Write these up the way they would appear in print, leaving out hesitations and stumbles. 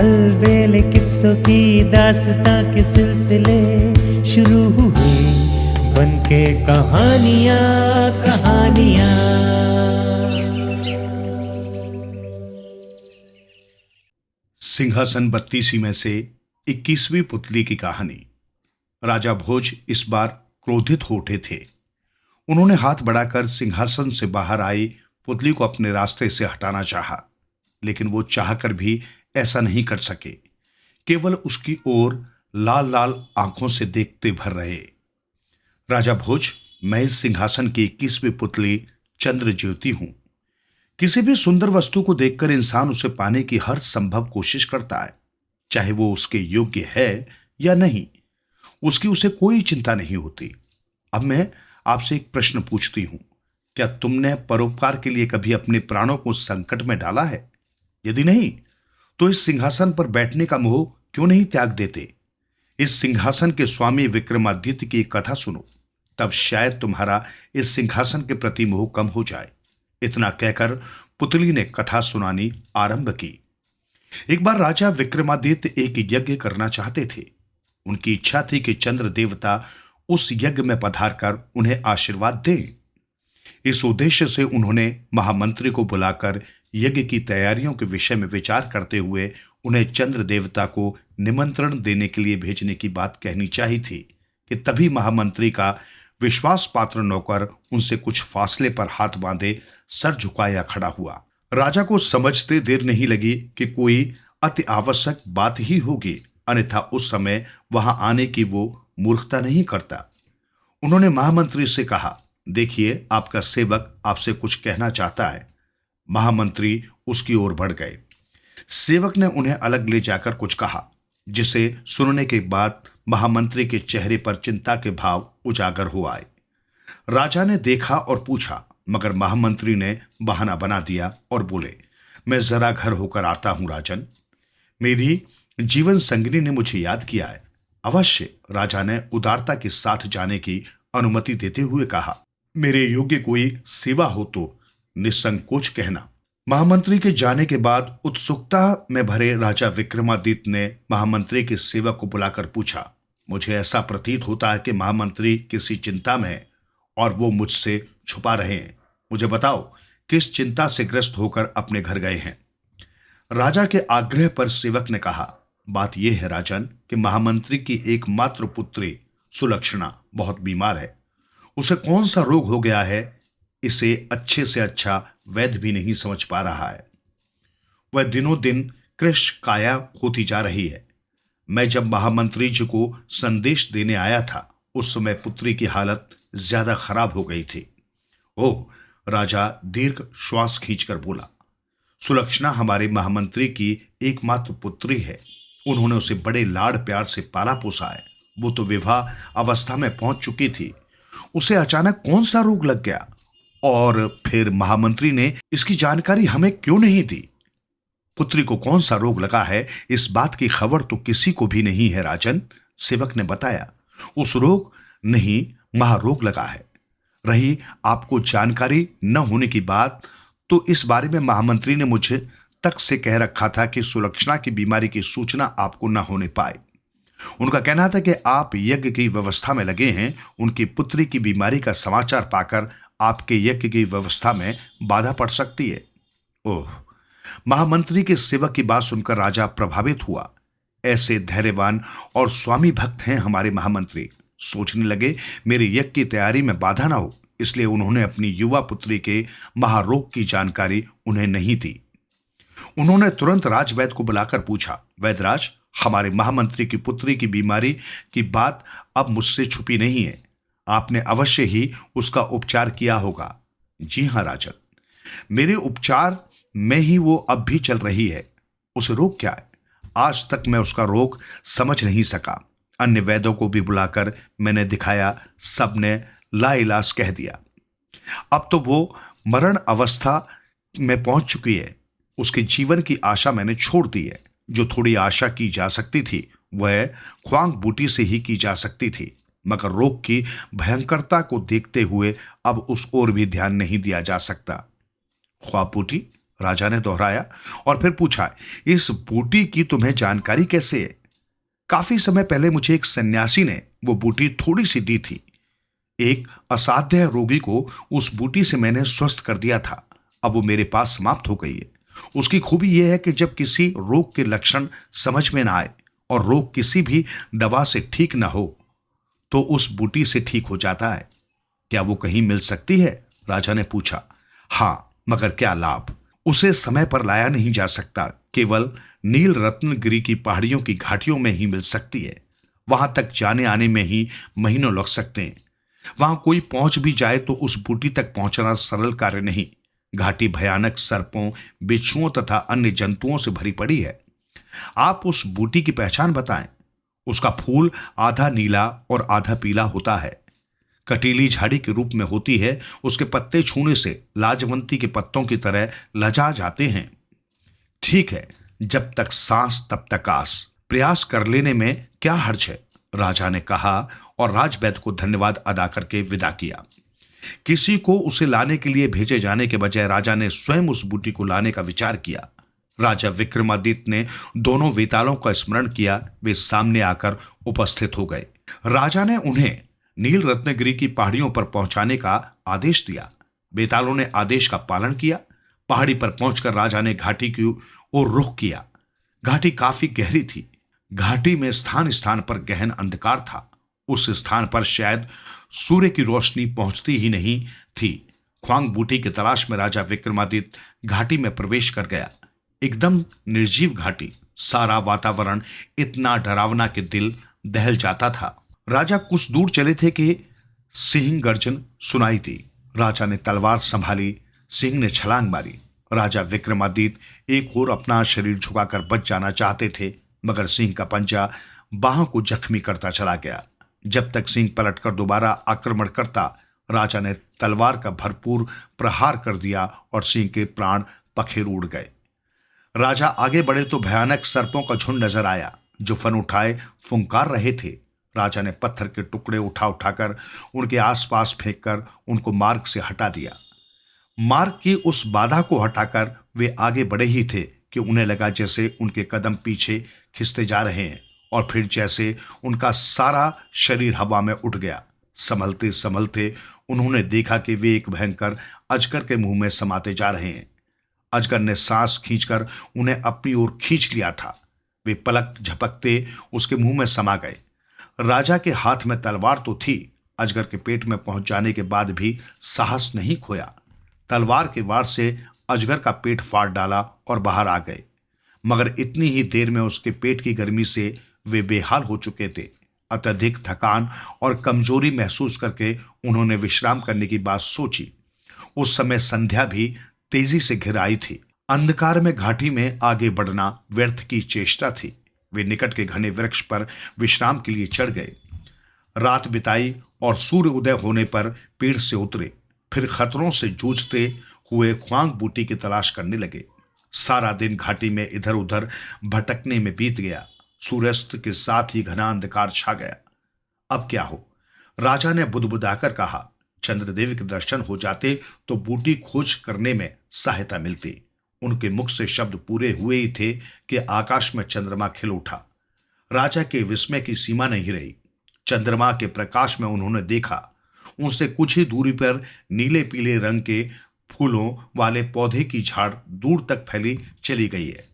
अलबेले किस्सों की दास्तां के सिलसिले शुरू हुए, बनके कहानियां कहानियां। सिंहासन 32 में से 21वीं पुतली की कहानी। राजा भोज इस बार क्रोधित हो उठे थे। उन्होंने हाथ बढ़ाकर सिंहासन से बाहर आई पुतली को अपने रास्ते से हटाना चाहा, लेकिन वो चाहकर भी ऐसा नहीं कर सके। केवल उसकी ओर लाल लाल आंखों से देखते भर रहे। राजा भोज, मैं इस सिंहासन की 21वीं पुतली चंद्र ज्योति हूं। किसी भी सुंदर वस्तु को देखकर इंसान उसे पाने की हर संभव कोशिश करता है, चाहे वो उसके योग्य है या नहीं। उसकी उसे कोई चिंता नहीं होती। अब मैं आपसे एक प्रश्न पूछती हूं, क्या तुमने परोपकार के लिए कभी अपने प्राणों को संकट में डाला है? यदि नहीं, तो इस सिंहासन पर बैठने का मोह क्यों नहीं त्याग देते? इस सिंहासन के स्वामी विक्रमादित्य की एक कथा सुनो, तब शायद तुम्हारा इस सिंहासन के प्रति मोह कम हो जाए। इतना कहकर पुतली ने कथा सुनानी आरंभ की। एक बार राजा विक्रमादित्य एक यज्ञ करना चाहते थे। उनकी इच्छा थी कि चंद्र देवता उस यज्ञ में पधारकर उन्हें आशीर्वाद दें। इस उद्देश्य से उन्होंने महामंत्री को बुलाकर यज्ञ की तैयारियों के विषय में विचार करते हुए उन्हें चंद्र देवता को निमंत्रण देने के लिए भेजने की बात कहनी चाहिए थी कि तभी महामंत्री का विश्वास पात्र नौकर उनसे कुछ फासले पर हाथ बांधे सर झुकाया खड़ा हुआ। राजा को समझते देर नहीं लगी कि कोई अति आवश्यक बात ही होगी, अन्यथा उस समय वहां आने की वो मूर्खता नहीं करता। उन्होंने महामंत्री से कहा, देखिए, आपका सेवक आपसे कुछ कहना चाहता है। महामंत्री उसकी ओर बढ़ गए। सेवक ने उन्हें अलग ले जाकर कुछ कहा, जिसे सुनने के बाद महामंत्री के चेहरे पर चिंता के भाव उजागर हो आए। राजा ने देखा और पूछा, मगर महामंत्री ने बहाना बना दिया और बोले, मैं जरा घर होकर आता हूं राजन। मेरी जीवन संगिनी ने मुझे याद किया है। अवश्य, राजा ने उदारता के साथ जाने की अनुमति देते हुए कहा। मेरे योग्य कोई सेवा हो तो निसंकोच कहना। महामंत्री के जाने के बाद उत्सुकता में भरे राजा विक्रमादित्य ने महामंत्री के सेवक को बुलाकर पूछा, मुझे ऐसा प्रतीत होता है कि महामंत्री किसी चिंता में है और वो मुझसे छुपा रहे हैं। मुझे बताओ, किस चिंता से ग्रस्त होकर अपने घर गए हैं? राजा के आग्रह पर सेवक ने कहा, बात यह है राजन कि महामंत्री की एकमात्र पुत्री सुलक्षणा बहुत बीमार है। उसे कौन सा रोग हो गया है, इसे अच्छे से अच्छा वैद्य भी नहीं समझ पा रहा है। वह दिनों दिन कृश काया होती जा रही है। मैं जब महामंत्री जी को संदेश देने आया था, उस समय पुत्री की हालत ज्यादा खराब हो गई थी। ओह, राजा दीर्घ श्वास खींचकर बोला, सुलक्षणा हमारे महामंत्री की एकमात्र पुत्री है। उन्होंने उसे बड़े लाड़ प्यार से पाला पोसा है। वो तो विवाह अवस्था में पहुंच चुकी थी। उसे अचानक कौन सा रोग लग गया, और फिर महामंत्री ने इसकी जानकारी हमें क्यों नहीं दी? पुत्री को कौन सा रोग लगा है, इस बात की खबर तो किसी को भी नहीं है राजन, सेवक ने बताया। उस रोग नहीं, महारोग लगा है। रही आपको जानकारी न होने की बात, तो इस बारे में महामंत्री ने मुझे तक से कह रखा था कि सुलक्षणा की बीमारी की सूचना आपको न होने पाए। उनका कहना था कि आप यज्ञ की व्यवस्था में लगे हैं। उनकी पुत्री की बीमारी का समाचार पाकर आपके यज्ञ की व्यवस्था में बाधा पड़ सकती है। ओह, महामंत्री के सेवक की बात सुनकर राजा प्रभावित हुआ। ऐसे धैर्यवान और स्वामी भक्त हैं हमारे महामंत्री। सोचने लगे, मेरे यज्ञ की तैयारी में बाधा ना हो, इसलिए उन्होंने अपनी युवा पुत्री के महारोग की जानकारी उन्हें नहीं दी। उन्होंने तुरंत राजवैद्य को बुलाकर पूछा, वैद्यराज, हमारे महामंत्री की पुत्री की बीमारी की बात अब मुझसे छुपी नहीं है। आपने अवश्य ही उसका उपचार किया होगा। जी हां राजन, मेरे उपचार में ही वो अब भी चल रही है। उसे रोग क्या है, आज तक मैं उसका रोग समझ नहीं सका। अन्य वैद्यों को भी बुलाकर मैंने दिखाया, सबने लाइलाज कह दिया। अब तो वो मरण अवस्था में पहुंच चुकी है। उसके जीवन की आशा मैंने छोड़ दी है। जो थोड़ी आशा की जा सकती थी, वह ख्वांग बूटी से ही की जा सकती थी, मगर रोग की भयंकरता को देखते हुए अब उस ओर भी ध्यान नहीं दिया जा सकता। ख्वाब बूटी? राजा ने दोहराया और फिर पूछा, इस बूटी की तुम्हें जानकारी कैसे है? काफी समय पहले मुझे एक सन्यासी ने वो बूटी थोड़ी सी दी थी। एक असाध्य रोगी को उस बूटी से मैंने स्वस्थ कर दिया था। अब वो मेरे पास समाप्त हो गई है। उसकी खूबी यह है कि जब किसी रोग के लक्षण समझ में ना आए और रोग किसी भी दवा से ठीक ना हो तो उस बूटी से ठीक हो जाता है। क्या वो कहीं मिल सकती है? राजा ने पूछा। हाँ, मगर क्या लाभ? उसे समय पर लाया नहीं जा सकता। केवल नील रत्नगिरी की पहाड़ियों की घाटियों में ही मिल सकती है। वहां तक जाने आने में ही महीनों लग सकते हैं। वहां कोई पहुंच भी जाए तो उस बूटी तक पहुंचना सरल कार्य नहीं। घाटी भयानक सर्पों, बिच्छुओं तथा अन्य जंतुओं से भरी पड़ी है। आप उस बूटी की पहचान बताएं। उसका फूल आधा नीला और आधा पीला होता है। कटीली झाड़ी के रूप में होती है। उसके पत्ते छूने से लाजवंती के पत्तों की तरह लजा जाते हैं। ठीक है, जब तक सांस तब तक आस। प्रयास कर लेने में क्या हर्ज है? राजा ने कहा और राजवैद्य को धन्यवाद अदा करके विदा किया। किसी को उसे लाने के लिए भेजे जाने के बजाय राजा ने स्वयं उस बूटी को लाने का विचार किया। राजा विक्रमादित्य ने दोनों वेतालों का स्मरण किया। वे सामने आकर उपस्थित हो गए। राजा ने उन्हें नील रत्नगिरी की पहाड़ियों पर पहुंचाने का आदेश दिया। बेतालों ने आदेश का पालन किया। पहाड़ी पर पहुंचकर राजा ने घाटी की ओर रुख किया। घाटी काफी गहरी थी। घाटी में स्थान स्थान पर गहन अंधकार था। उस स्थान पर शायद सूर्य की रोशनी पहुंचती ही नहीं थी। ख्वांग बूटी की तलाश में राजा विक्रमादित्य घाटी में प्रवेश कर गया। एकदम निर्जीव घाटी। सारा वातावरण इतना डरावना कि दिल दहल जाता था। राजा कुछ दूर चले थे कि सिंह गर्जन सुनाई दी। राजा ने तलवार संभाली। सिंह ने छलांग मारी। राजा विक्रमादित्य एक और अपना शरीर झुकाकर बच जाना चाहते थे, मगर सिंह का पंजा बाहों को जख्मी करता चला गया। जब तक सिंह पलटकर दोबारा आक्रमण करता, राजा ने तलवार का भरपूर प्रहार कर दिया और सिंह के प्राण पखेरु उड़ गए। राजा आगे बढ़े तो भयानक सर्पों का झुंड नजर आया जो फन उठाए फुंकार रहे थे। राजा ने पत्थर के टुकड़े उठा उठाकर उनके आसपास फेंककर उनको मार्ग से हटा दिया। मार्ग की उस बाधा को हटाकर वे आगे बढ़े ही थे कि उन्हें लगा जैसे उनके कदम पीछे खिंचते जा रहे हैं और फिर जैसे उनका सारा शरीर हवा में उठ गया। संभलते संभलते उन्होंने देखा कि वे एक भयंकर अजगर के मुंह में समाते जा रहे हैं। अजगर ने सांस खींचकर उन्हें अपनी ओर खींच लिया था। वे पलक झपकते उसके मुंह में समा गए। राजा के हाथ में तलवार तो थी। अजगर के पेट में पहुंच जाने के बाद भी साहस नहीं खोया। तलवार के वार से अजगर का पेट फाड़ डाला और बाहर आ गए, मगर इतनी ही देर में उसके पेट की गर्मी से वे बेहाल हो चुके थे। अत्यधिक थकान और कमजोरी महसूस करके उन्होंने विश्राम करने की बात सोची। उस समय संध्या भी तेजी से घिर आई थी। अंधकार में घाटी में आगे बढ़ना व्यर्थ की चेष्टा थी। वे निकट के घने वृक्ष पर विश्राम के लिए चढ़ गए। रात बिताई और सूर्य उदय होने पर पेड़ से उतरे। फिर खतरों से जूझते हुए ख्वांग बूटी की तलाश करने लगे। सारा दिन घाटी में इधर उधर भटकने में बीत गया। सूर्यास्त के साथ ही घना अंधकार छा गया। अब क्या हो? राजा ने बुदबुदाकर कहा। चंद्रदेव के दर्शन हो जाते तो बूटी खोज करने में सहायता मिलती। उनके मुख से शब्द पूरे हुए ही थे कि आकाश में चंद्रमा खिल उठा। राजा के विस्मय की सीमा नहीं रही। चंद्रमा के प्रकाश में उन्होंने देखा उनसे कुछ ही दूरी पर नीले पीले रंग के फूलों वाले पौधे की झाड़ दूर तक फैली चली गई है।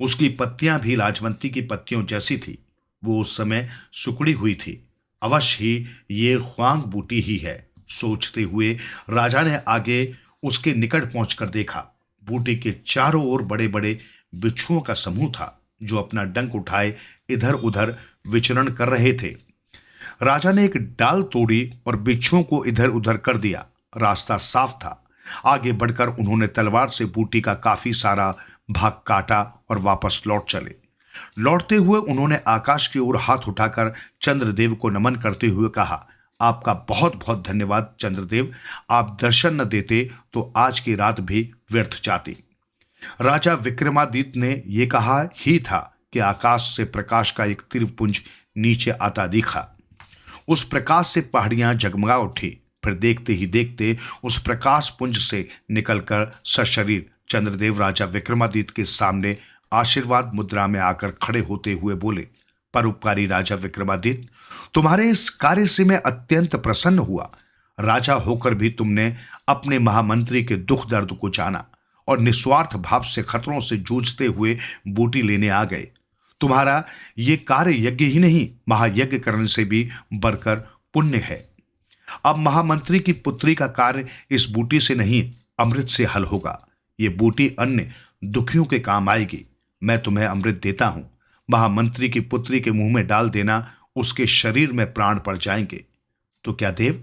उसकी पत्तियां भी लाजवंती की पत्तियों जैसी थी। वो उस समय सुकड़ी हुई थी। अवश्य ही ये ख्वांग बूटी ही है, सोचते हुए राजा ने आगे उसके निकट पहुंचकर देखा। बूटी के चारों ओर बड़े बड़े बिच्छुओं का समूह था जो अपना डंक उठाए इधर उधर विचरण कर रहे थे। राजा ने एक डाल तोड़ी और बिच्छुओं को इधर उधर कर दिया। रास्ता साफ था। आगे बढ़कर उन्होंने तलवार से बूटी का काफी सारा भाग काटा और वापस लौट चले। लौटते हुए उन्होंने आकाश की ओर हाथ उठाकर चंद्रदेव को नमन करते हुए कहा, आपका बहुत बहुत धन्यवाद चंद्रदेव। आप दर्शन न देते तो आज की रात भी व्यर्थ जाती। राजा विक्रमादित्य ने यह कहा ही था कि आकाश से प्रकाश का एक तीरपुंज नीचे आता दिखा। उस प्रकाश से पहाड़ियां जगमगा उठी। फिर देखते ही देखते उस प्रकाश पुंज से निकलकर सशरीर चंद्रदेव राजा विक्रमादित्य के सामने आशीर्वाद मुद्रा में आकर खड़े होते हुए बोले, परोपकारी राजा विक्रमादित्य, तुम्हारे इस कार्य से मैं अत्यंत प्रसन्न हुआ। राजा होकर भी तुमने अपने महामंत्री के दुख दर्द को जाना और निस्वार्थ भाव से खतरों से जूझते हुए बूटी लेने आ गए। तुम्हारा ये कार्य यज्ञ ही नहीं, महायज्ञ करने से भी बढ़कर पुण्य है। अब महामंत्री की पुत्री का कार्य इस बूटी से नहीं, अमृत से हल होगा। ये बूटी अन्य दुखियों के काम आएगी। मैं तुम्हें अमृत देता हूं, महामंत्री की पुत्री के मुंह में डाल देना, उसके शरीर में प्राण पड़ जाएंगे। तो क्या देव?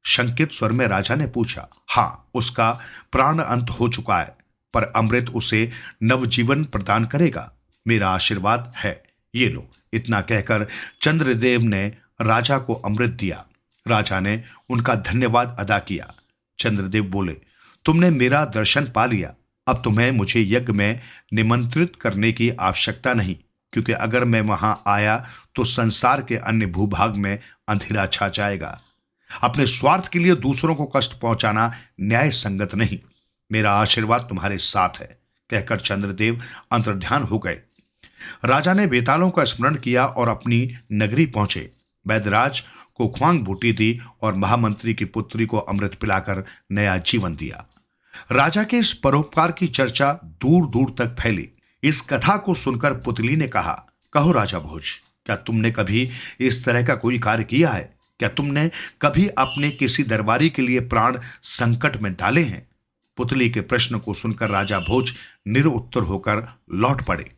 शंकित स्वर में राजा ने पूछा। हाँ, उसका प्राण अंत हो चुका है, पर अमृत उसे नवजीवन प्रदान करेगा। मेरा आशीर्वाद है, ये लो। इतना कहकर चंद्रदेव ने राजा को अमृत दिया। राजा ने उनका धन्यवाद अदा किया। चंद्रदेव बोले, तुमने मेरा दर्शन पा लिया। अब तुम्हें मुझे यज्ञ में निमंत्रित करने की आवश्यकता नहीं, क्योंकि अगर मैं वहां आया तो संसार के अन्य भूभाग में अंधेरा छा जाएगा। अपने स्वार्थ के लिए दूसरों को कष्ट पहुंचाना न्याय संगत नहीं। मेरा आशीर्वाद तुम्हारे साथ है, कहकर चंद्रदेव अंतर्ध्यान हो गए। राजा ने बेतालों का स्मरण किया और अपनी नगरी पहुंचे। वैद्यराज को ख्वांग बूटी दी और महामंत्री की पुत्री को अमृत पिलाकर नया जीवन दिया। राजा के इस परोपकार की चर्चा दूर दूर तक फैली। इस कथा को सुनकर पुतली ने कहा, कहो राजा भोज, क्या तुमने कभी इस तरह का कोई कार्य किया है? क्या तुमने कभी अपने किसी दरबारी के लिए प्राण संकट में डाले हैं? पुतली के प्रश्न को सुनकर राजा भोज निरुत्तर होकर लौट पड़े।